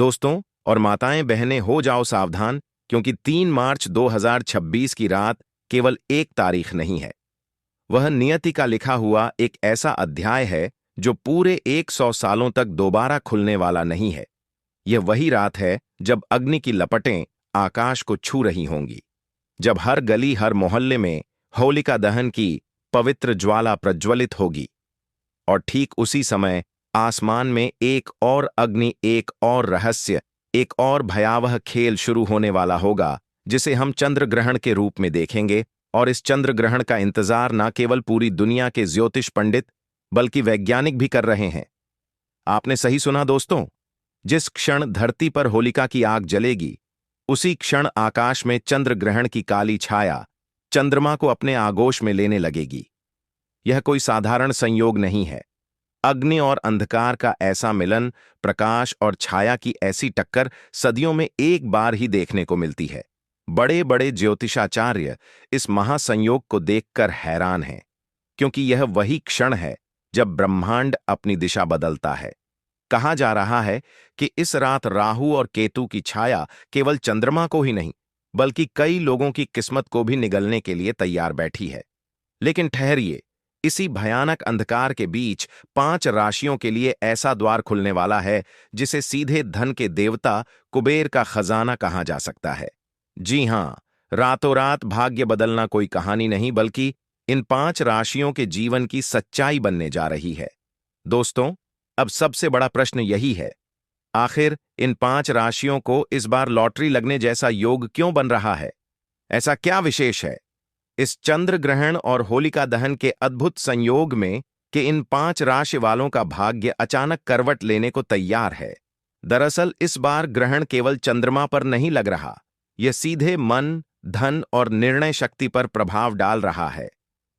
दोस्तों और माताएं बहनें हो जाओ सावधान, क्योंकि 3 मार्च 2026 की रात केवल एक तारीख नहीं है। वह नियति का लिखा हुआ एक ऐसा अध्याय है जो पूरे 100 सालों तक दोबारा खुलने वाला नहीं है। यह वही रात है जब अग्नि की लपटें आकाश को छू रही होंगी, जब हर गली हर मोहल्ले में होलिका दहन की पवित्र ज्वाला प्रज्वलित होगी। और ठीक उसी समय आसमान में एक और अग्नि, एक और रहस्य, एक और भयावह खेल शुरू होने वाला होगा, जिसे हम चंद्र ग्रहण के रूप में देखेंगे। और इस चंद्र ग्रहण का इंतजार न केवल पूरी दुनिया के ज्योतिष पंडित बल्कि वैज्ञानिक भी कर रहे हैं। आपने सही सुना दोस्तों, जिस क्षण धरती पर होलिका की आग जलेगी, उसी क्षण आकाश में चंद्र ग्रहण की काली छाया चंद्रमा को अपने आगोश में लेने लगेगी। यह कोई साधारण संयोग नहीं है। अग्नि और अंधकार का ऐसा मिलन, प्रकाश और छाया की ऐसी टक्कर सदियों में एक बार ही देखने को मिलती है। बड़े बड़े ज्योतिषाचार्य इस महासंयोग को देखकर हैरान हैं, क्योंकि यह वही क्षण है जब ब्रह्मांड अपनी दिशा बदलता है। कहा जा रहा है कि इस रात राहु और केतु की छाया केवल चंद्रमा को ही नहीं, बल्कि कई लोगों की किस्मत को भी निगलने के लिए तैयार बैठी है। लेकिन ठहरिए, इसी भयानक अंधकार के बीच 5 राशियों के लिए ऐसा द्वार खुलने वाला है जिसे सीधे धन के देवता कुबेर का खजाना कहा जा सकता है। जी हां, रातों रात भाग्य बदलना कोई कहानी नहीं, बल्कि इन 5 राशियों के जीवन की सच्चाई बनने जा रही है। दोस्तों, अब सबसे बड़ा प्रश्न यही है, आखिर इन 5 राशियों को इस बार लॉटरी लगने जैसा योग क्यों बन रहा है? ऐसा क्या विशेष है इस चंद्र ग्रहण और होलिका दहन के अद्भुत संयोग में कि इन 5 राशि वालों का भाग्य अचानक करवट लेने को तैयार है? दरअसल इस बार ग्रहण केवल चंद्रमा पर नहीं लग रहा, यह सीधे मन, धन और निर्णय शक्ति पर प्रभाव डाल रहा है।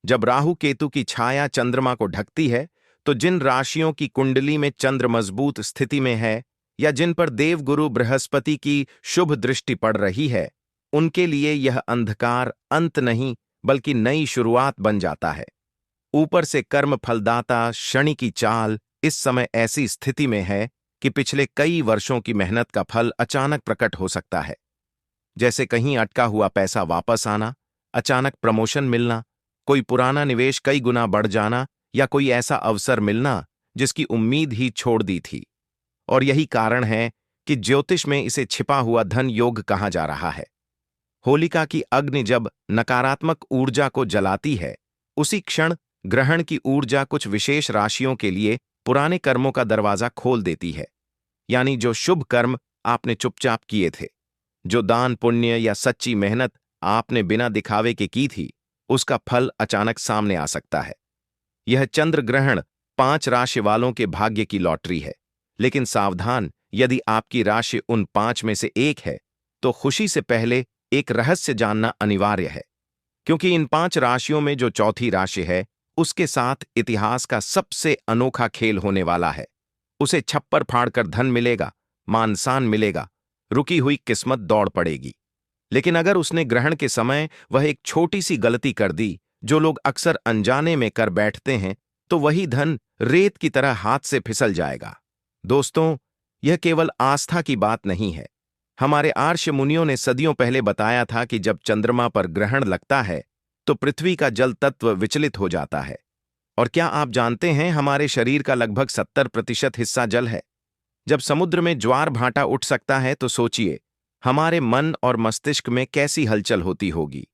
जब राहु केतु की छाया चंद्रमा को ढकती है, तो जिन राशियों की कुंडली में चंद्र मजबूत स्थिति में है या जिन पर देवगुरु बृहस्पति की शुभ दृष्टि पड़ रही है, उनके लिए यह अंधकार अंत नहीं बल्कि नई शुरुआत बन जाता है। ऊपर से कर्म फलदाता शनि की चाल इस समय ऐसी स्थिति में है कि पिछले कई वर्षों की मेहनत का फल अचानक प्रकट हो सकता है। जैसे कहीं अटका हुआ पैसा वापस आना, अचानक प्रमोशन मिलना, कोई पुराना निवेश कई गुना बढ़ जाना या कोई ऐसा अवसर मिलना जिसकी उम्मीद ही छोड़ दी थी। और यही कारण है कि ज्योतिष में इसे छिपा हुआ धन योग कहा जा रहा है। होलिका की अग्नि जब नकारात्मक ऊर्जा को जलाती है, उसी क्षण ग्रहण की ऊर्जा कुछ विशेष राशियों के लिए पुराने कर्मों का दरवाजा खोल देती है। यानी जो शुभ कर्म आपने चुपचाप किए थे, जो दान पुण्य या सच्ची मेहनत आपने बिना दिखावे के की थी, उसका फल अचानक सामने आ सकता है। यह चंद्र ग्रहण 5 राशि वालों के भाग्य की लॉटरी है। लेकिन सावधान, यदि आपकी राशि उन 5 में से एक है, तो खुशी से पहले एक रहस्य जानना अनिवार्य है, क्योंकि इन 5 राशियों में जो चौथी राशि है, उसके साथ इतिहास का सबसे अनोखा खेल होने वाला है। उसे छप्पर फाड़कर धन मिलेगा, मान सम्मान मिलेगा, रुकी हुई किस्मत दौड़ पड़ेगी। लेकिन अगर उसने ग्रहण के समय वह एक छोटी सी गलती कर दी, जो लोग अक्सर अनजाने में कर बैठते हैं, तो वही धन रेत की तरह हाथ से फिसल जाएगा। दोस्तों, यह केवल आस्था की बात नहीं है। हमारे आर्ष मुनियों ने सदियों पहले बताया था कि जब चंद्रमा पर ग्रहण लगता है, तो पृथ्वी का जल तत्व विचलित हो जाता है। और क्या आप जानते हैं, हमारे शरीर का लगभग 70% हिस्सा जल है। जब समुद्र में ज्वार भाटा उठ सकता है, तो सोचिए हमारे मन और मस्तिष्क में कैसी हलचल होती होगी।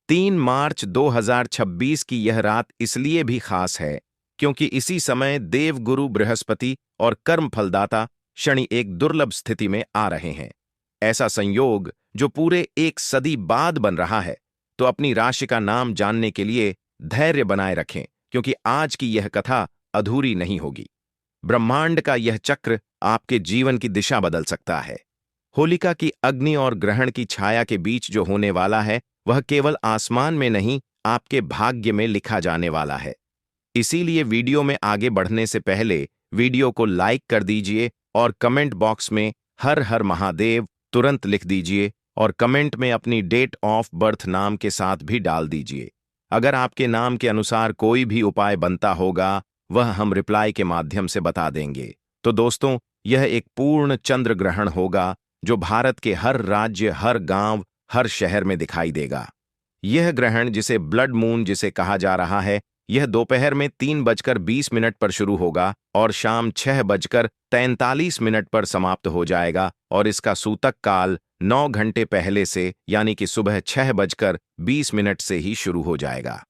3 मार्च 2026 की यह रात इसलिए भी खास है क्योंकि इसी समय देवगुरु बृहस्पति और कर्म फलदाता शनि एक दुर्लभ स्थिति में आ रहे हैं। ऐसा संयोग जो पूरे 1 सदी बाद बन रहा है। तो अपनी राशि का नाम जानने के लिए धैर्य बनाए रखें, क्योंकि आज की यह कथा अधूरी नहीं होगी। ब्रह्मांड का यह चक्र आपके जीवन की दिशा बदल सकता है। होलिका की अग्नि और ग्रहण की छाया के बीच जो होने वाला है, वह केवल आसमान में नहीं, आपके भाग्य में लिखा जाने वाला है। इसीलिए वीडियो में आगे बढ़ने से पहले वीडियो को लाइक कर दीजिए और कमेंट बॉक्स में हर हर महादेव तुरंत लिख दीजिए और कमेंट में अपनी डेट ऑफ बर्थ नाम के साथ भी डाल दीजिए। अगर आपके नाम के अनुसार कोई भी उपाय बनता होगा, वह हम रिप्लाई के माध्यम से बता देंगे। तो दोस्तों, यह एक पूर्ण चंद्र ग्रहण होगा जो भारत के हर राज्य, हर गांव, हर शहर में दिखाई देगा। यह ग्रहण, जिसे ब्लड मून जिसे कहा जा रहा है, यह दोपहर में 3:20 पर शुरू होगा और शाम 6:43 पर समाप्त हो जाएगा और इसका सूतक काल 9 घंटे पहले से यानी कि सुबह 6:20 से ही शुरू हो जाएगा।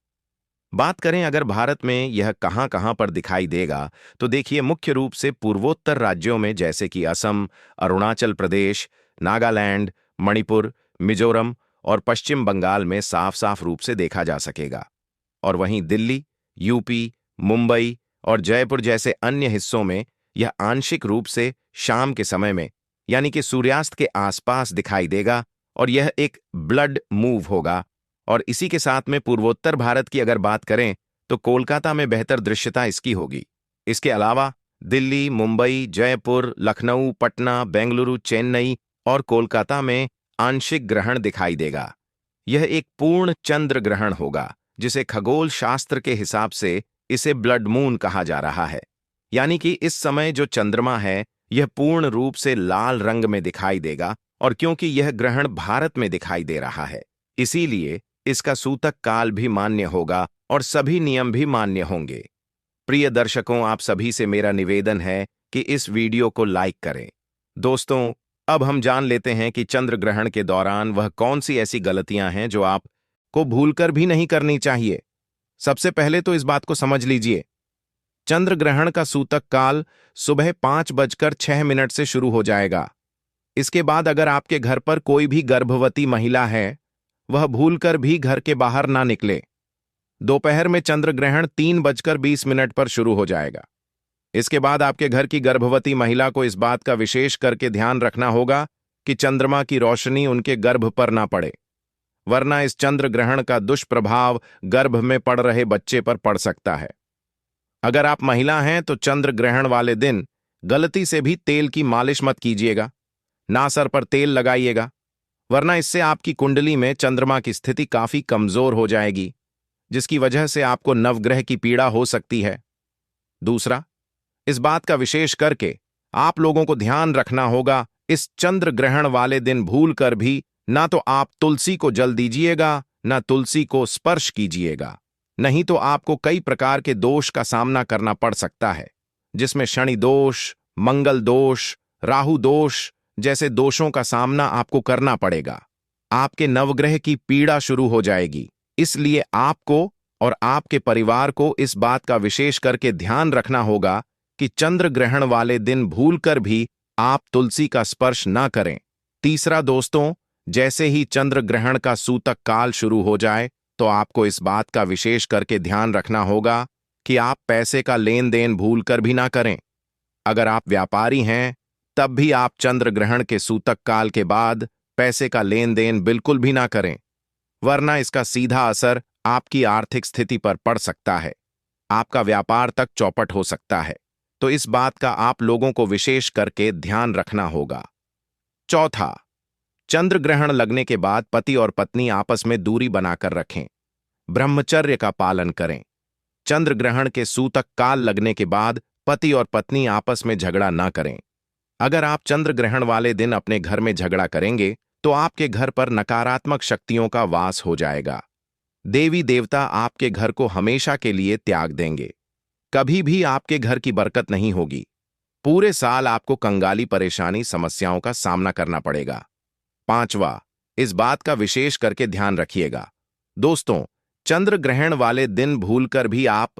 बात करें अगर भारत में यह कहां कहां पर दिखाई देगा, तो देखिए मुख्य रूप से पूर्वोत्तर राज्यों में जैसे कि असम, अरुणाचल प्रदेश, नागालैंड, मणिपुर, मिजोरम और पश्चिम बंगाल में साफ साफ रूप से देखा जा सकेगा। और वहीं दिल्ली, यूपी, मुंबई और जयपुर जैसे अन्य हिस्सों में यह आंशिक रूप से शाम के समय में यानी कि सूर्यास्त के आसपास दिखाई देगा और यह एक ब्लड मूव होगा। और इसी के साथ में पूर्वोत्तर भारत की अगर बात करें तो कोलकाता में बेहतर दृश्यता इसकी होगी। इसके अलावा दिल्ली, मुंबई, जयपुर, लखनऊ, पटना, बेंगलुरु, चेन्नई और कोलकाता में आंशिक ग्रहण दिखाई देगा। यह एक पूर्ण चंद्र ग्रहण होगा जिसे खगोल शास्त्र के हिसाब से इसे ब्लड मून कहा जा रहा है, यानी कि इस समय जो चंद्रमा है यह पूर्ण रूप से लाल रंग में दिखाई देगा। और क्योंकि यह ग्रहण भारत में दिखाई दे रहा है, इसीलिए इसका सूतक काल भी मान्य होगा और सभी नियम भी मान्य होंगे। प्रिय दर्शकों, आप सभी से मेरा निवेदन है कि इस वीडियो को लाइक करें। दोस्तों, अब हम जान लेते हैं कि चंद्र ग्रहण के दौरान वह कौन सी ऐसी गलतियां हैं जो आप को भूलकर भी नहीं करनी चाहिए। सबसे पहले तो इस बात को समझ लीजिए, चंद्र ग्रहण का सूतक काल सुबह 5:06 से शुरू हो जाएगा। इसके बाद अगर आपके घर पर कोई भी गर्भवती महिला है, वह भूलकर भी घर के बाहर ना निकले। दोपहर में चंद्र ग्रहण 3:20 पर शुरू हो जाएगा। इसके बाद आपके घर की गर्भवती महिला को इस बात का विशेष करके ध्यान रखना होगा कि चंद्रमा की रोशनी उनके गर्भ पर ना पड़े, वरना इस चंद्र ग्रहण का दुष्प्रभाव गर्भ में पड़ रहे बच्चे पर पड़ सकता है। अगर आप महिला हैं तो चंद्र ग्रहण वाले दिन गलती से भी तेल की मालिश मत कीजिएगा, ना सर पर तेल लगाइएगा, वरना इससे आपकी कुंडली में चंद्रमा की स्थिति काफी कमजोर हो जाएगी, जिसकी वजह से आपको नवग्रह की पीड़ा हो सकती है। दूसरा, इस बात का विशेष करके आप लोगों को ध्यान रखना होगा, इस चंद्र ग्रहण वाले दिन भूलकर भी ना तो आप तुलसी को जल दीजिएगा, ना तुलसी को स्पर्श कीजिएगा, नहीं तो आपको कई प्रकार के दोष का सामना करना पड़ सकता है, जिसमें शनि दोष, मंगल दोष, राहु दोष जैसे दोषों का सामना आपको करना पड़ेगा। आपके नवग्रह की पीड़ा शुरू हो जाएगी। इसलिए आपको और आपके परिवार को इस बात का विशेष करके ध्यान रखना होगा कि चंद्र ग्रहण वाले दिन भूलकर भी आप तुलसी का स्पर्श ना करें। तीसरा दोस्तों, जैसे ही चंद्र ग्रहण का सूतक काल शुरू हो जाए तो आपको इस बात का विशेष करके ध्यान रखना होगा कि आप पैसे का लेन देन भूलकर भी ना करें। अगर आप व्यापारी हैं तब भी आप चंद्र ग्रहण के सूतक काल के बाद पैसे का लेन देन बिल्कुल भी ना करें, वरना इसका सीधा असर आपकी आर्थिक स्थिति पर पड़ सकता है, आपका व्यापार तक चौपट हो सकता है। तो इस बात का आप लोगों को विशेष करके ध्यान रखना होगा। चौथा, चंद्र ग्रहण लगने के बाद पति और पत्नी आपस में दूरी बनाकर रखें, ब्रह्मचर्य का पालन करें। चंद्र ग्रहण के सूतक काल लगने के बाद पति और पत्नी आपस में झगड़ा ना करें। अगर आप चंद्र ग्रहण वाले दिन अपने घर में झगड़ा करेंगे तो आपके घर पर नकारात्मक शक्तियों का वास हो जाएगा। देवी देवता आपके घर को हमेशा के लिए त्याग देंगे। कभी भी आपके घर की बरकत नहीं होगी। पूरे साल आपको कंगाली परेशानी समस्याओं का सामना करना पड़ेगा। पांचवा, इस बात का विशेष करके ध्यान रखिएगा दोस्तों, चंद्र ग्रहण वाले दिन भूलकर भी आप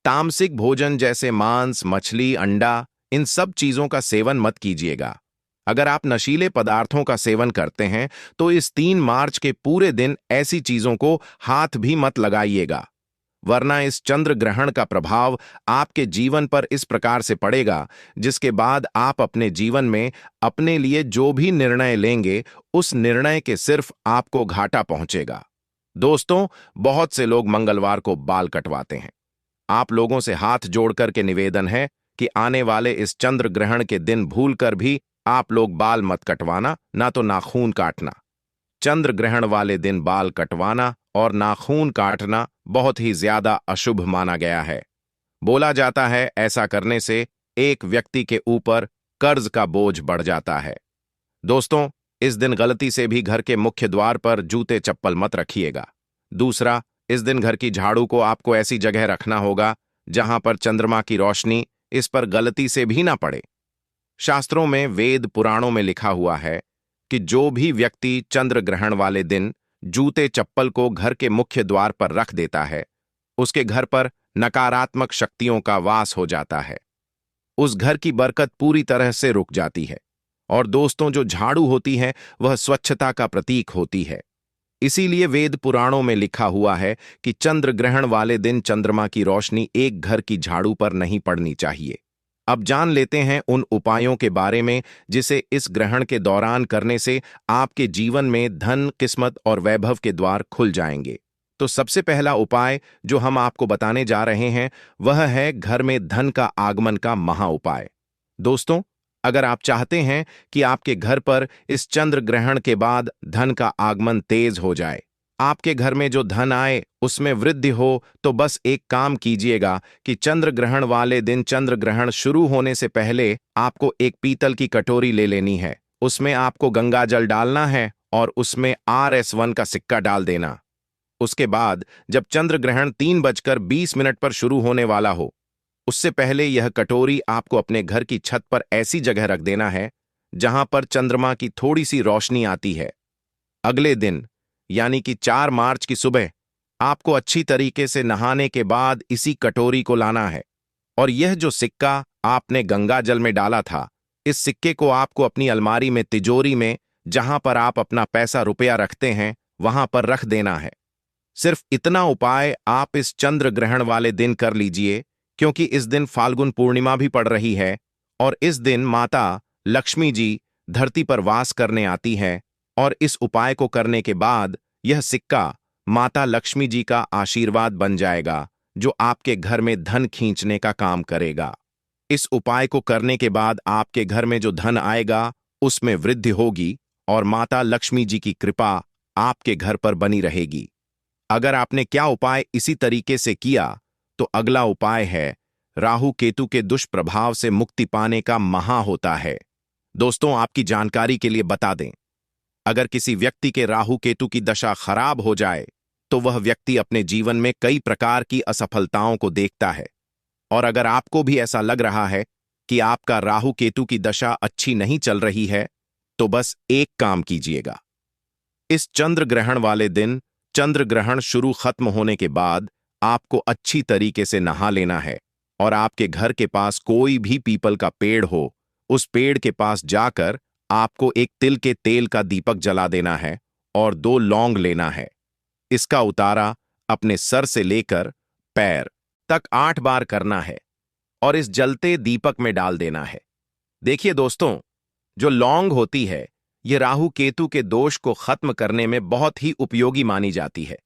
तामसिक भोजन जैसे मांस, मछली, अंडा, इन सब चीजों का सेवन मत कीजिएगा। अगर आप नशीले पदार्थों का सेवन करते हैं तो इस 3 मार्च के पूरे दिन ऐसी चीजों को हाथ भी मत लगाइएगा, वरना इस चंद्र ग्रहण का प्रभाव आपके जीवन पर इस प्रकार से पड़ेगा जिसके बाद आप अपने जीवन में अपने लिए जो भी निर्णय लेंगे उस निर्णय के सिर्फ आपको घाटा पहुंचेगा। दोस्तों, बहुत से लोग मंगलवार को बाल कटवाते हैं। आप लोगों से हाथ जोड़कर के निवेदन है कि आने वाले इस चंद्र ग्रहण के दिन भूलकर भी आप लोग बाल मत कटवाना, ना तो नाखून काटना। चंद्र ग्रहण वाले दिन बाल कटवाना और नाखून काटना बहुत ही ज्यादा अशुभ माना गया है। बोला जाता है ऐसा करने से एक व्यक्ति के ऊपर कर्ज का बोझ बढ़ जाता है। दोस्तों, इस दिन गलती से भी घर के मुख्य द्वार पर जूते चप्पल मत रखिएगा। दूसरा, इस दिन घर की झाड़ू को आपको ऐसी जगह रखना होगा जहां पर चंद्रमा की रोशनी इस पर गलती से भी ना पड़े। शास्त्रों में, वेद पुराणों में लिखा हुआ है कि जो भी व्यक्ति चंद्र ग्रहण वाले दिन जूते चप्पल को घर के मुख्य द्वार पर रख देता है, उसके घर पर नकारात्मक शक्तियों का वास हो जाता है। उस घर की बरकत पूरी तरह से रुक जाती है। और दोस्तों, जो झाड़ू होती है वह स्वच्छता का प्रतीक होती है। इसीलिए वेद पुराणों में लिखा हुआ है कि चंद्र ग्रहण वाले दिन चंद्रमा की रोशनी एक घर की झाड़ू पर नहीं पड़नी चाहिए। अब जान लेते हैं उन उपायों के बारे में जिसे इस ग्रहण के दौरान करने से आपके जीवन में धन, किस्मत और वैभव के द्वार खुल जाएंगे। तो सबसे पहला उपाय जो हम आपको बताने जा रहे हैं वह है घर में धन का आगमन का महा उपाय। दोस्तों, अगर आप चाहते हैं कि आपके घर पर इस चंद्र ग्रहण के बाद धन का आगमन तेज हो जाए, आपके घर में जो धन आए उसमें वृद्धि हो, तो बस एक काम कीजिएगा कि चंद्र ग्रहण वाले दिन चंद्र ग्रहण शुरू होने से पहले आपको एक पीतल की कटोरी ले लेनी है। उसमें आपको गंगा जल डालना है और उसमें RS1 का सिक्का डाल देना। उसके बाद जब चंद्र ग्रहण 3:20 पर शुरू होने वाला हो, उससे पहले यह कटोरी आपको अपने घर की छत पर ऐसी जगह रख देना है जहां पर चंद्रमा की थोड़ी सी रोशनी आती है। अगले दिन यानी कि 4 मार्च की सुबह आपको अच्छी तरीके से नहाने के बाद इसी कटोरी को लाना है और यह जो सिक्का आपने गंगा जल में डाला था, इस सिक्के को आपको अपनी अलमारी में, तिजोरी में, जहां पर आप अपना पैसा रुपया रखते हैं, वहां पर रख देना है। सिर्फ इतना उपाय आप इस चंद्र ग्रहण वाले दिन कर लीजिए, क्योंकि इस दिन फाल्गुन पूर्णिमा भी पड़ रही है और इस दिन माता लक्ष्मी जी धरती पर वास करने आती हैं। और इस उपाय को करने के बाद यह सिक्का माता लक्ष्मी जी का आशीर्वाद बन जाएगा, जो आपके घर में धन खींचने का काम करेगा। इस उपाय को करने के बाद आपके घर में जो धन आएगा उसमें वृद्धि होगी और माता लक्ष्मी जी की कृपा आपके घर पर बनी रहेगी। अगर आपने क्या उपाय इसी तरीके से किया, तो अगला उपाय है राहु केतु के दुष्प्रभाव से मुक्ति पाने का महा होता है। दोस्तों, आपकी जानकारी के लिए बता दें, अगर किसी व्यक्ति के राहु केतु की दशा खराब हो जाए तो वह व्यक्ति अपने जीवन में कई प्रकार की असफलताओं को देखता है। और अगर आपको भी ऐसा लग रहा है कि आपका राहु केतु की दशा अच्छी नहीं चल रही है, तो बस एक काम कीजिएगा। इस चंद्र ग्रहण वाले दिन चंद्र ग्रहण शुरू खत्म होने के बाद आपको अच्छी तरीके से नहा लेना है और आपके घर के पास कोई भी पीपल का पेड़ हो, उस पेड़ के पास जाकर आपको एक तिल के तेल का दीपक जला देना है और 2 लौंग लेना है। इसका उतारा अपने सर से लेकर पैर तक 8 बार करना है और इस जलते दीपक में डाल देना है। देखिए दोस्तों, जो लौंग होती है ये राहु केतु के दोष को खत्म करने में बहुत ही उपयोगी मानी जाती है।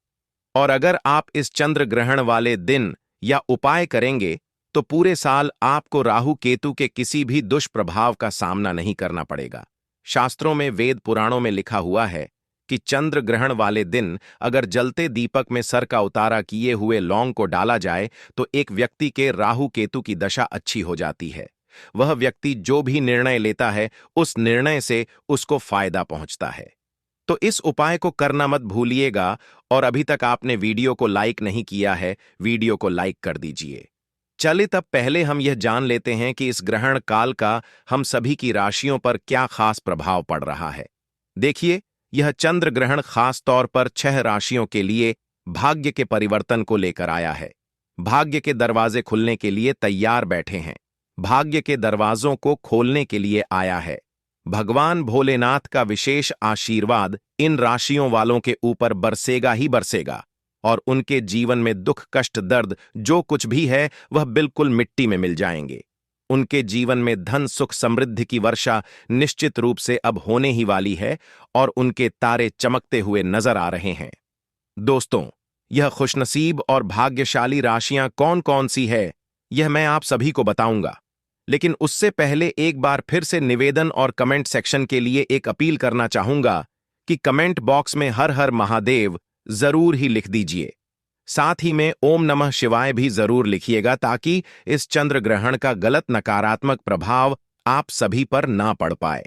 और अगर आप इस चंद्र ग्रहण वाले दिन या उपाय करेंगे तो पूरे साल आपको राहु केतु के किसी भी दुष्प्रभाव का सामना नहीं करना पड़ेगा। शास्त्रों में, वेद पुराणों में लिखा हुआ है कि चंद्र ग्रहण वाले दिन अगर जलते दीपक में सर का उतारा किए हुए लौंग को डाला जाए तो एक व्यक्ति के राहु केतु की दशा अच्छी हो जाती है। वह व्यक्ति जो भी निर्णय लेता है उस निर्णय से उसको फायदा पहुंचता है। तो इस उपाय को करना मत भूलिएगा। और अभी तक आपने वीडियो को लाइक नहीं किया है, वीडियो को लाइक कर दीजिए। चलिए तब पहले हम यह जान लेते हैं कि इस ग्रहण काल का हम सभी की राशियों पर क्या खास प्रभाव पड़ रहा है। देखिए, यह चंद्र ग्रहण खास तौर पर 6 राशियों के लिए भाग्य के परिवर्तन को लेकर आया है। भाग्य के दरवाजे खुलने के लिए तैयार बैठे हैं। भाग्य के दरवाजों को खोलने के लिए आया है। भगवान भोलेनाथ का विशेष आशीर्वाद इन राशियों वालों के ऊपर बरसेगा ही बरसेगा और उनके जीवन में दुख, कष्ट, दर्द जो कुछ भी है वह बिल्कुल मिट्टी में मिल जाएंगे। उनके जीवन में धन, सुख, समृद्धि की वर्षा निश्चित रूप से अब होने ही वाली है और उनके तारे चमकते हुए नजर आ रहे हैं। दोस्तों, यह खुशनसीब और भाग्यशाली राशियां कौन कौन सी है यह मैं आप सभी को बताऊंगा, लेकिन उससे पहले एक बार फिर से निवेदन और कमेंट सेक्शन के लिए एक अपील करना चाहूंगा कि कमेंट बॉक्स में हर हर महादेव जरूर ही लिख दीजिए। साथ ही में ओम नमः शिवाय भी जरूर लिखिएगा ताकि इस चंद्र ग्रहण का गलत नकारात्मक प्रभाव आप सभी पर ना पड़ पाए।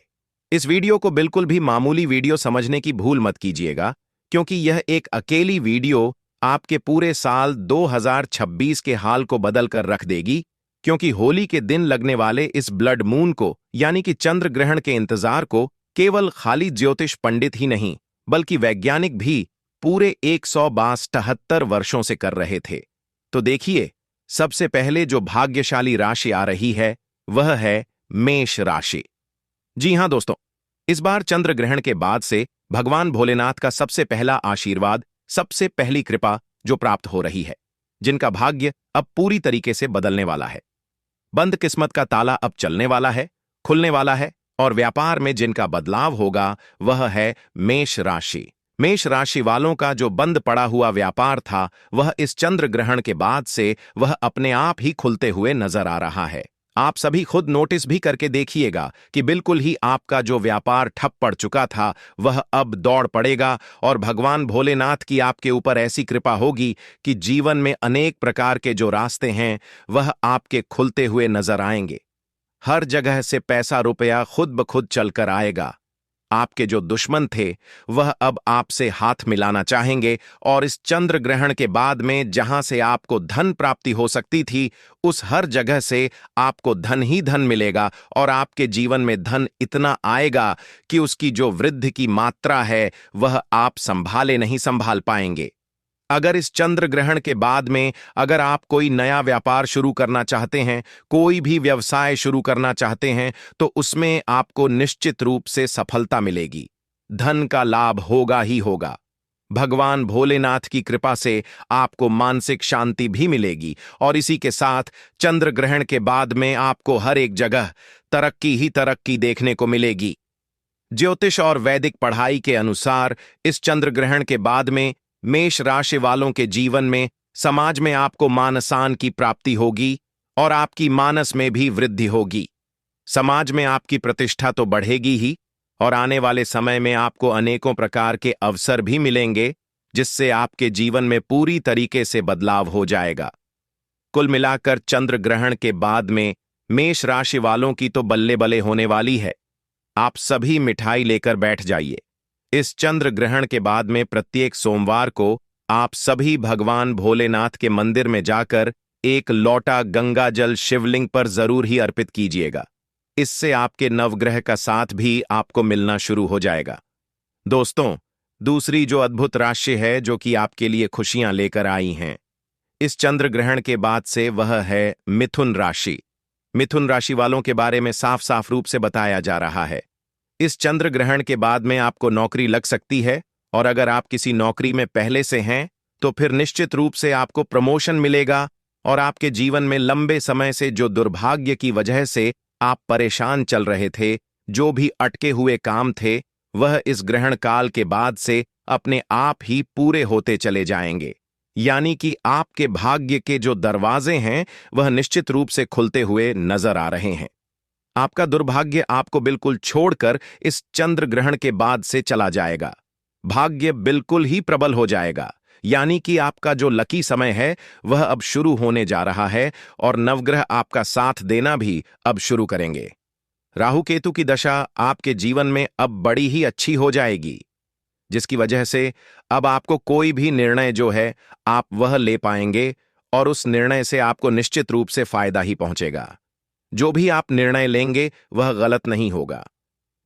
इस वीडियो को बिल्कुल भी मामूली वीडियो समझने की भूल मत कीजिएगा, क्योंकि यह एक अकेली वीडियो आपके पूरे साल 2026 के हाल को बदल कर रख देगी। क्योंकि होली के दिन लगने वाले इस ब्लड मून को, यानी कि चंद्र ग्रहण के इंतजार को, केवल खाली ज्योतिष पंडित ही नहीं बल्कि वैज्ञानिक भी पूरे 172 वर्षों से कर रहे थे। तो देखिए, सबसे पहले जो भाग्यशाली राशि आ रही है वह है मेष राशि। जी हां दोस्तों, इस बार चंद्र ग्रहण के बाद से भगवान भोलेनाथ का सबसे पहला आशीर्वाद, सबसे पहली कृपा जो प्राप्त हो रही है, जिनका भाग्य अब पूरी तरीके से बदलने वाला है। बंद किस्मत का ताला अब चलने वाला है, खुलने वाला है, और व्यापार में जिनका बदलाव होगा वह है मेष राशि। मेष राशि वालों का जो बंद पड़ा हुआ व्यापार था, वह इस चंद्र ग्रहण के बाद से वह अपने आप ही खुलते हुए नजर आ रहा है। आप सभी खुद नोटिस भी करके देखिएगा कि बिल्कुल ही आपका जो व्यापार ठप पड़ चुका था वह अब दौड़ पड़ेगा, और भगवान भोलेनाथ की आपके ऊपर ऐसी कृपा होगी कि जीवन में अनेक प्रकार के जो रास्ते हैं वह आपके खुलते हुए नजर आएंगे। हर जगह से पैसा रुपया खुद ब खुद चलकर आएगा। आपके जो दुश्मन थे वह अब आपसे हाथ मिलाना चाहेंगे, और इस चंद्र ग्रहण के बाद में जहां से आपको धन प्राप्ति हो सकती थी, उस हर जगह से आपको धन ही धन मिलेगा, और आपके जीवन में धन इतना आएगा कि उसकी जो वृद्धि की मात्रा है वह आप संभाले नहीं संभाल पाएंगे। अगर इस चंद्र ग्रहण के बाद में अगर आप कोई नया व्यापार शुरू करना चाहते हैं, कोई भी व्यवसाय शुरू करना चाहते हैं, तो उसमें आपको निश्चित रूप से सफलता मिलेगी। धन का लाभ होगा ही होगा। भगवान भोलेनाथ की कृपा से आपको मानसिक शांति भी मिलेगी, और इसी के साथ चंद्र ग्रहण के बाद में आपको हर एक जगह तरक्की ही तरक्की देखने को मिलेगी। ज्योतिष और वैदिक पढ़ाई के अनुसार इस चंद्र ग्रहण के बाद में मेष राशि वालों के जीवन में, समाज में आपको मानसान की प्राप्ति होगी, और आपकी मानस में भी वृद्धि होगी। समाज में आपकी प्रतिष्ठा तो बढ़ेगी ही, और आने वाले समय में आपको अनेकों प्रकार के अवसर भी मिलेंगे, जिससे आपके जीवन में पूरी तरीके से बदलाव हो जाएगा। कुल मिलाकर चंद्र ग्रहण के बाद में मेष राशि वालों की तो बल्ले बल्ले होने वाली है। आप सभी मिठाई लेकर बैठ जाइए। इस चंद्र ग्रहण के बाद में प्रत्येक सोमवार को आप सभी भगवान भोलेनाथ के मंदिर में जाकर एक लोटा गंगा जल शिवलिंग पर जरूर ही अर्पित कीजिएगा। इससे आपके नवग्रह का साथ भी आपको मिलना शुरू हो जाएगा। दोस्तों, दूसरी जो अद्भुत राशि है जो कि आपके लिए खुशियां लेकर आई हैं इस चंद्र ग्रहण के बाद से, वह है मिथुन राशि। मिथुन राशि वालों के बारे में साफ साफ रूप से बताया जा रहा है। इस चंद्र ग्रहण के बाद में आपको नौकरी लग सकती है, और अगर आप किसी नौकरी में पहले से हैं तो फिर निश्चित रूप से आपको प्रमोशन मिलेगा, और आपके जीवन में लंबे समय से जो दुर्भाग्य की वजह से आप परेशान चल रहे थे, जो भी अटके हुए काम थे, वह इस ग्रहण काल के बाद से अपने आप ही पूरे होते चले जाएंगे। यानी कि आपके भाग्य के जो दरवाजे हैं वह निश्चित रूप से खुलते हुए नजर आ रहे हैं। आपका दुर्भाग्य आपको बिल्कुल छोड़कर इस चंद्र ग्रहण के बाद से चला जाएगा। भाग्य बिल्कुल ही प्रबल हो जाएगा, यानी कि आपका जो लकी समय है वह अब शुरू होने जा रहा है, और नवग्रह आपका साथ देना भी अब शुरू करेंगे। राहु केतु की दशा आपके जीवन में अब बड़ी ही अच्छी हो जाएगी, जिसकी वजह से अब आपको कोई भी निर्णय जो है आप वह ले पाएंगे, और उस निर्णय से आपको निश्चित रूप से फायदा ही पहुंचेगा। जो भी आप निर्णय लेंगे वह गलत नहीं होगा।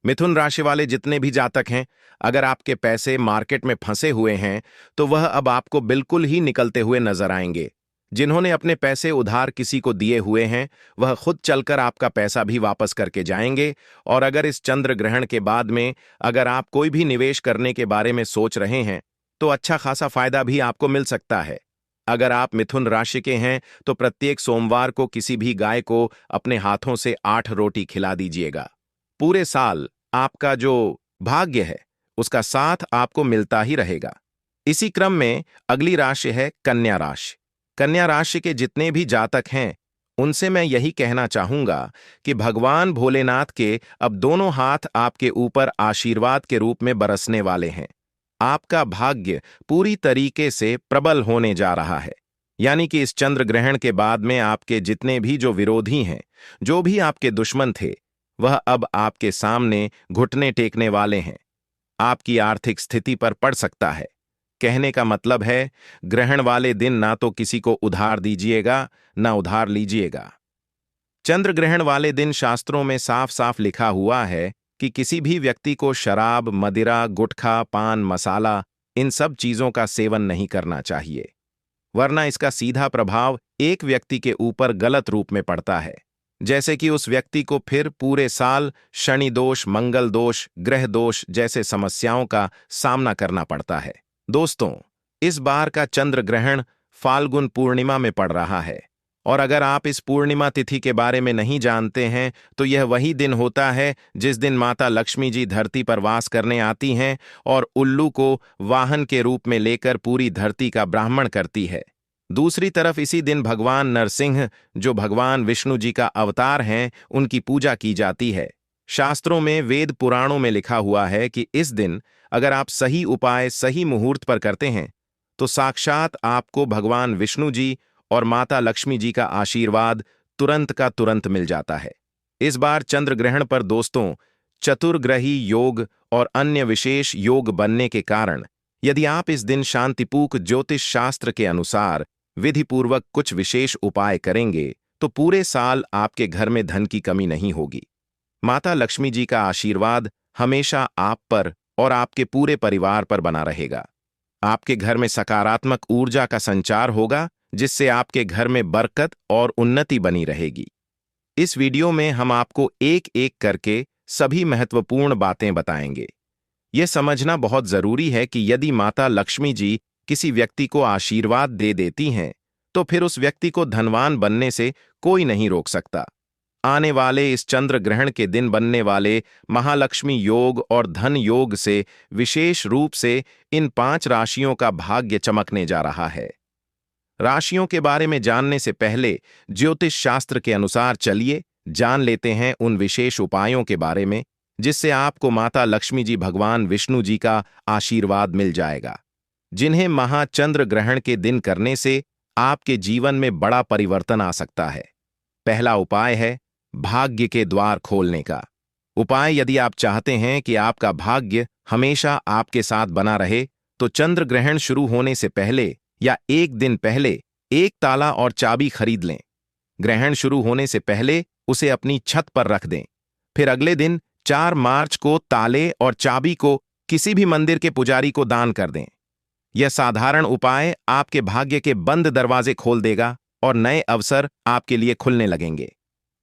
मिथुन राशि वाले जितने भी जातक हैं, अगर आपके पैसे मार्केट में फंसे हुए हैं तो वह अब आपको बिल्कुल ही निकलते हुए नजर आएंगे। जिन्होंने अपने पैसे उधार किसी को दिए हुए हैं वह खुद चलकर आपका पैसा भी वापस करके जाएंगे। और अगर इस चंद्र ग्रहण के बाद में अगर आप कोई भी निवेश करने के बारे में सोच रहे हैं तो अच्छा खासा फायदा भी आपको मिल सकता है। अगर आप मिथुन राशि के हैं तो प्रत्येक सोमवार को किसी भी गाय को अपने हाथों से 8 रोटी खिला दीजिएगा। पूरे साल आपका जो भाग्य है उसका साथ आपको मिलता ही रहेगा। इसी क्रम में अगली राशि है कन्या राशि। कन्या राशि के जितने भी जातक हैं उनसे मैं यही कहना चाहूंगा कि भगवान भोलेनाथ के अब दोनों हाथ आपके ऊपर आशीर्वाद के रूप में बरसने वाले हैं। आपका भाग्य पूरी तरीके से प्रबल होने जा रहा है। यानी कि इस चंद्र ग्रहण के बाद में आपके जितने भी जो विरोधी हैं, जो भी आपके दुश्मन थे, वह अब आपके सामने घुटने टेकने वाले हैं। आपकी आर्थिक स्थिति पर पड़ सकता है। कहने का मतलब है, ग्रहण वाले दिन ना तो किसी को उधार दीजिएगा, ना उधार लीजिएगा। चंद्र ग्रहण वाले दिन शास्त्रों में साफ साफ लिखा हुआ है कि किसी भी व्यक्ति को शराब, मदिरा, गुटखा, पान मसाला इन सब चीजों का सेवन नहीं करना चाहिए, वरना इसका सीधा प्रभाव एक व्यक्ति के ऊपर गलत रूप में पड़ता है। जैसे कि उस व्यक्ति को फिर पूरे साल शनि दोष, मंगल दोष, ग्रह दोष जैसे समस्याओं का सामना करना पड़ता है। दोस्तों, इस बार का चंद्र ग्रहण फाल्गुन पूर्णिमा में पड़ रहा है, और अगर आप इस पूर्णिमा तिथि के बारे में नहीं जानते हैं तो यह वही दिन होता है जिस दिन माता लक्ष्मी जी धरती पर वास करने आती हैं और उल्लू को वाहन के रूप में लेकर पूरी धरती का ब्राह्मण करती है। दूसरी तरफ इसी दिन भगवान नरसिंह, जो भगवान विष्णु जी का अवतार हैं, उनकी पूजा की जाती है। शास्त्रों में, वेद पुराणों में लिखा हुआ है कि इस दिन अगर आप सही उपाय सही मुहूर्त पर करते हैं तो साक्षात आपको भगवान विष्णु जी और माता लक्ष्मी जी का आशीर्वाद तुरंत का तुरंत मिल जाता है। इस बार चंद्र ग्रहण पर दोस्तों, चतुर्ग्रही योग और अन्य विशेष योग बनने के कारण यदि आप इस दिन शांतिपूर्ण ज्योतिष शास्त्र के अनुसार विधिपूर्वक कुछ विशेष उपाय करेंगे तो पूरे साल आपके घर में धन की कमी नहीं होगी। माता लक्ष्मी जी का आशीर्वाद हमेशा आप पर और आपके पूरे परिवार पर बना रहेगा। आपके घर में सकारात्मक ऊर्जा का संचार होगा, जिससे आपके घर में बरकत और उन्नति बनी रहेगी। इस वीडियो में हम आपको एक एक करके सभी महत्वपूर्ण बातें बताएंगे। यह समझना बहुत जरूरी है कि यदि माता लक्ष्मी जी किसी व्यक्ति को आशीर्वाद दे देती हैं तो फिर उस व्यक्ति को धनवान बनने से कोई नहीं रोक सकता। आने वाले इस चंद्र ग्रहण के दिन बनने वाले महालक्ष्मी योग और धन योग से विशेष रूप से इन 5 राशियों का भाग्य चमकने जा रहा है। राशियों के बारे में जानने से पहले ज्योतिष शास्त्र के अनुसार चलिए जान लेते हैं उन विशेष उपायों के बारे में जिससे आपको माता लक्ष्मी जी, भगवान विष्णु जी का आशीर्वाद मिल जाएगा, जिन्हें महाचंद्र ग्रहण के दिन करने से आपके जीवन में बड़ा परिवर्तन आ सकता है। पहला उपाय है भाग्य के द्वार खोलने का उपाय। यदि आप चाहते हैं कि आपका भाग्य हमेशा आपके साथ बना रहे तो चंद्र ग्रहण शुरू होने से पहले या एक दिन पहले एक ताला और चाबी खरीद लें। ग्रहण शुरू होने से पहले उसे अपनी छत पर रख दें। फिर अगले दिन 4 मार्च को ताले और चाबी को किसी भी मंदिर के पुजारी को दान कर दें। यह साधारण उपाय आपके भाग्य के बंद दरवाजे खोल देगा और नए अवसर आपके लिए खुलने लगेंगे।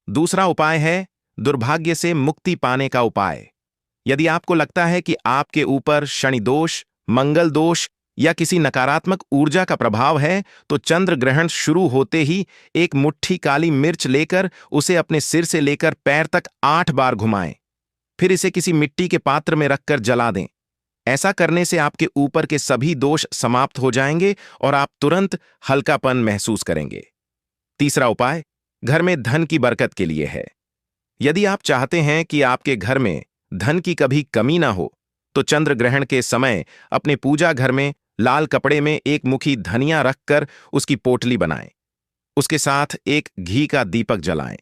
दूसरा उपाय है दुर्भाग्य से मुक्ति पाने का उपाय। यदि आपको लगता है कि आपके ऊपर शनि दोष, मंगल दोष या किसी नकारात्मक ऊर्जा का प्रभाव है तो चंद्र ग्रहण शुरू होते ही एक मुट्ठी काली मिर्च लेकर उसे अपने सिर से लेकर पैर तक 8 बार घुमाएं। फिर इसे किसी मिट्टी के पात्र में रखकर जला दें। ऐसा करने से आपके ऊपर के सभी दोष समाप्त हो जाएंगे और आप तुरंत हल्कापन महसूस करेंगे। तीसरा उपाय घर में धन की बरकत के लिए है। यदि आप चाहते हैं कि आपके घर में धन की कभी कमी ना हो तो चंद्र ग्रहण के समय अपने पूजा घर में लाल कपड़े में एक मुट्ठी धनिया रखकर उसकी पोटली बनाएं। उसके साथ एक घी का दीपक जलाएं।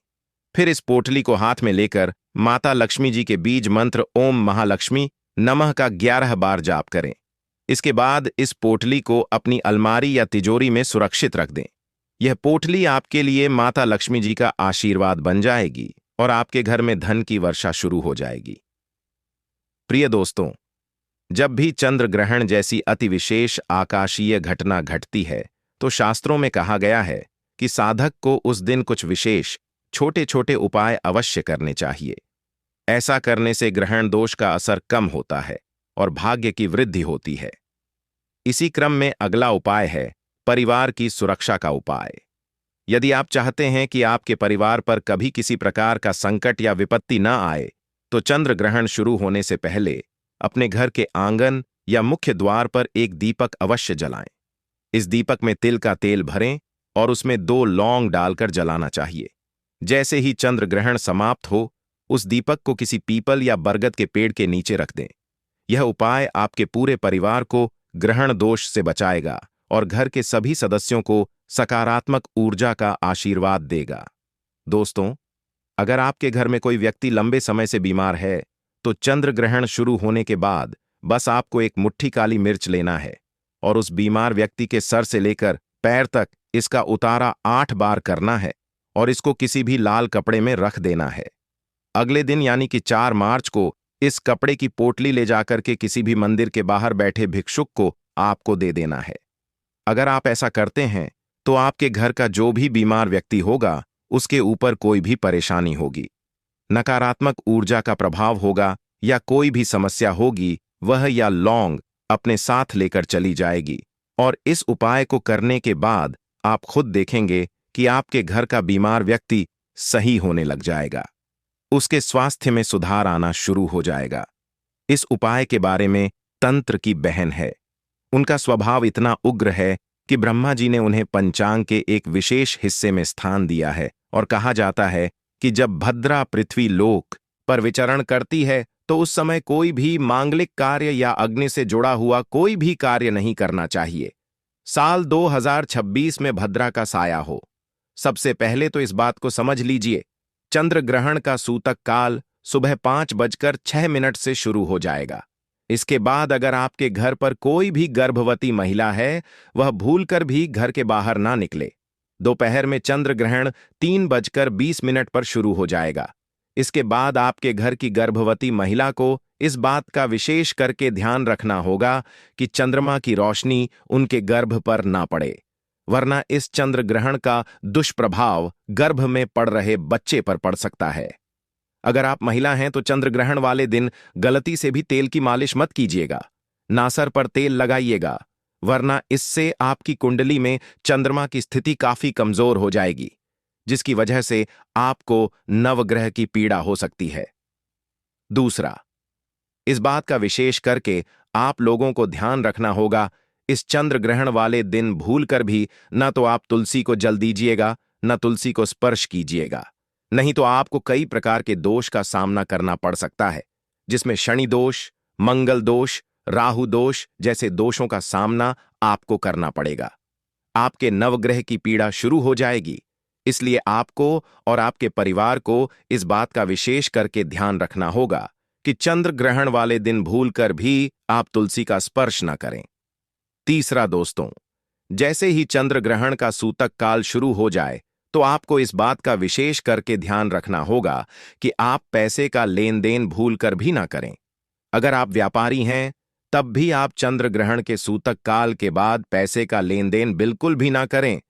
फिर इस पोटली को हाथ में लेकर माता लक्ष्मी जी के बीज मंत्र ओम महालक्ष्मी नमः का 11 बार जाप करें। इसके बाद इस पोटली को अपनी अलमारी या तिजोरी में सुरक्षित रख दें। यह पोटली आपके लिए माता लक्ष्मी जी का आशीर्वाद बन जाएगी और आपके घर में धन की वर्षा शुरू हो जाएगी। प्रिय दोस्तों, जब भी चंद्र ग्रहण जैसी अति विशेष आकाशीय घटना घटती है तो शास्त्रों में कहा गया है कि साधक को उस दिन कुछ विशेष छोटे छोटे उपाय अवश्य करने चाहिए। ऐसा करने से ग्रहण दोष का असर कम होता है और भाग्य की वृद्धि होती है। इसी क्रम में अगला उपाय है परिवार की सुरक्षा का उपाय। यदि आप चाहते हैं कि आपके परिवार पर कभी किसी प्रकार का संकट या विपत्ति न आए तो चंद्र ग्रहण शुरू होने से पहले अपने घर के आंगन या मुख्य द्वार पर एक दीपक अवश्य जलाएं। इस दीपक में तिल का तेल भरें और उसमें 2 लौंग डालकर जलाना चाहिए। जैसे ही चंद्र ग्रहण समाप्त हो उस दीपक को किसी पीपल या बरगद के पेड़ के नीचे रख दें। यह उपाय आपके पूरे परिवार को ग्रहण दोष से बचाएगा और घर के सभी सदस्यों को सकारात्मक ऊर्जा का आशीर्वाद देगा। दोस्तों, अगर आपके घर में कोई व्यक्ति लंबे समय से बीमार है, तो चंद्र ग्रहण शुरू होने के बाद बस आपको एक मुट्ठी काली मिर्च लेना है और उस बीमार व्यक्ति के सर से लेकर पैर तक इसका उतारा 8 बार करना है और इसको किसी भी लाल कपड़े में रख देना है। अगले दिन यानी कि 4 मार्च को इस कपड़े की पोटली ले जाकर के किसी भी मंदिर के बाहर बैठे भिक्षुक को आपको दे देना है। अगर आप ऐसा करते हैं तो आपके घर का जो भी बीमार व्यक्ति होगा उसके ऊपर कोई भी परेशानी होगी, नकारात्मक ऊर्जा का प्रभाव होगा या कोई भी समस्या होगी, वह या लौंग अपने साथ लेकर चली जाएगी। और इस उपाय को करने के बाद आप खुद देखेंगे कि आपके घर का बीमार व्यक्ति सही होने लग जाएगा, उसके स्वास्थ्य में सुधार आना शुरू हो जाएगा। इस उपाय के बारे में तंत्र की बहन है। उनका स्वभाव इतना उग्र है कि ब्रह्मा जी ने उन्हें पंचांग के एक विशेष हिस्से में स्थान दिया है और कहा जाता है कि जब भद्रा पृथ्वी लोक पर विचरण करती है तो उस समय कोई भी मांगलिक कार्य या अग्नि से जुड़ा हुआ कोई भी कार्य नहीं करना चाहिए। साल 2026 में भद्रा का साया हो। सबसे पहले तो इस बात को समझ लीजिए, चंद्र ग्रहण का सूतक काल सुबह 5:06 से शुरू हो जाएगा। इसके बाद अगर आपके घर पर कोई भी गर्भवती महिला है, वह भूलकर भी घर के बाहर ना निकले। दोपहर में चंद्र ग्रहण 3:20 पर शुरू हो जाएगा। इसके बाद आपके घर की गर्भवती महिला को इस बात का विशेष करके ध्यान रखना होगा कि चंद्रमा की रोशनी उनके गर्भ पर ना पड़े, वरना इस चंद्र ग्रहण का दुष्प्रभाव गर्भ में पड़ रहे बच्चे पर पड़ सकता है। अगर आप महिला हैं तो चंद्र ग्रहण वाले दिन गलती से भी तेल की मालिश मत कीजिएगा, नासर पर तेल लगाइएगा, वरना इससे आपकी कुंडली में चंद्रमा की स्थिति काफी कमजोर हो जाएगी, जिसकी वजह से आपको नवग्रह की पीड़ा हो सकती है। दूसरा, इस बात का विशेष करके आप लोगों को ध्यान रखना होगा, इस चंद्र ग्रहण वाले दिन भूलकर भी न तो आप तुलसी को जल दीजिएगा, न तुलसी को स्पर्श कीजिएगा, नहीं तो आपको कई प्रकार के दोष का सामना करना पड़ सकता है, जिसमें शनि दोष, मंगल दोष, राहु दोष जैसे दोषों का सामना आपको करना पड़ेगा। आपके नवग्रह की पीड़ा शुरू हो जाएगी, इसलिए आपको और आपके परिवार को इस बात का विशेष करके ध्यान रखना होगा कि चंद्र ग्रहण वाले दिन भूलकर भी आप तुलसी का स्पर्श न करें। तीसरा दोस्तों, जैसे ही चंद्र ग्रहण का सूतक काल शुरू हो जाए तो आपको इस बात का विशेष करके ध्यान रखना होगा कि आप पैसे का लेन देन भूलकर भी ना करें। अगर आप व्यापारी हैं तब भी आप चंद्र ग्रहण के सूतक काल के बाद पैसे का लेन देन बिल्कुल भी ना करें,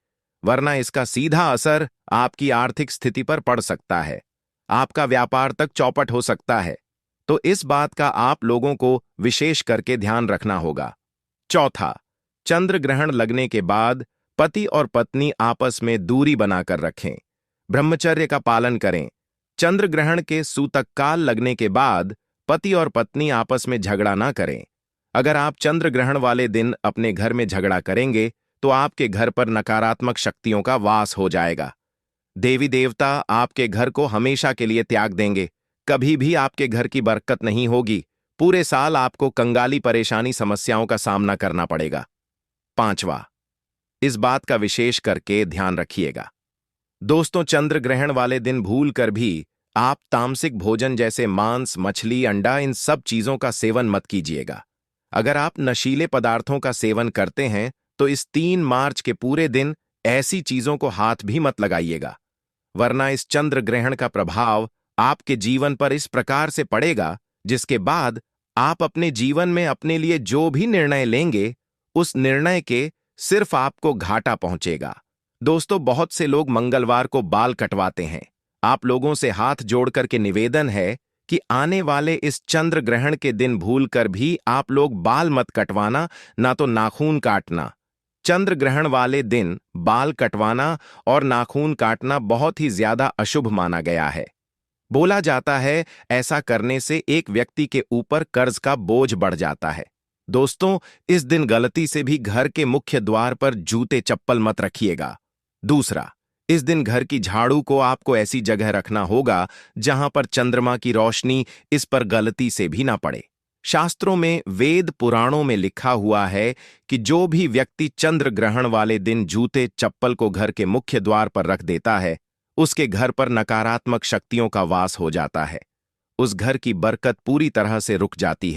वरना इसका सीधा असर आपकी आर्थिक स्थिति पर पड़ सकता है, आपका व्यापार तक चौपट हो सकता है। तो इस बात का आप लोगों को विशेष करके ध्यान रखना होगा। चौथा, चंद्र ग्रहण लगने के बाद पति और पत्नी आपस में दूरी बनाकर रखें, ब्रह्मचर्य का पालन करें। चंद्र ग्रहण के सूतक काल लगने के बाद पति और पत्नी आपस में झगड़ा ना करें। अगर आप चंद्र ग्रहण वाले दिन अपने घर में झगड़ा करेंगे तो आपके घर पर नकारात्मक शक्तियों का वास हो जाएगा। देवी देवता आपके घर को हमेशा के लिए त्याग देंगे, कभी भी आपके घर की बरकत नहीं होगी, पूरे साल आपको कंगाली परेशानी समस्याओं का सामना करना पड़ेगा। पांचवा, इस बात का विशेष करके ध्यान रखिएगा दोस्तों, चंद्र ग्रहण वाले दिन भूल कर भी आप तामसिक भोजन जैसे मांस, मछली, अंडा इन सब चीजों का सेवन मत कीजिएगा। अगर आप नशीले पदार्थों का सेवन करते हैं तो इस 3 मार्च के पूरे दिन ऐसी चीजों को हाथ भी मत लगाइएगा, वरना इस चंद्र ग्रहण का प्रभाव आपके जीवन पर इस प्रकार से पड़ेगा जिसके बाद आप अपने जीवन में अपने लिए जो भी निर्णय लेंगे उस निर्णय के सिर्फ आपको घाटा पहुंचेगा। दोस्तों, बहुत से लोग मंगलवार को बाल कटवाते हैं। आप लोगों से हाथ जोड़कर के निवेदन है कि आने वाले इस चंद्र ग्रहण के दिन भूलकर भी आप लोग बाल मत कटवाना, ना तो नाखून काटना। चंद्र ग्रहण वाले दिन बाल कटवाना और नाखून काटना बहुत ही ज्यादा अशुभ माना गया है। बोला जाता है ऐसा करने से एक व्यक्ति के ऊपर कर्ज का बोझ बढ़ जाता है। दोस्तों, इस दिन गलती से भी घर के मुख्य द्वार पर जूते चप्पल मत रखिएगा। दूसरा, इस दिन घर की झाड़ू को आपको ऐसी जगह रखना होगा जहां पर चंद्रमा की रोशनी इस पर गलती से भी ना पड़े। शास्त्रों में, वेद पुराणों में लिखा हुआ है कि जो भी व्यक्ति चंद्र ग्रहण वाले दिन जूते चप्पल को घर के मुख्य द्वार पर रख देता है उसके घर पर नकारात्मक शक्तियों का वास हो जाता है। उस घर की बरकत पूरी तरह से रुक जाती है।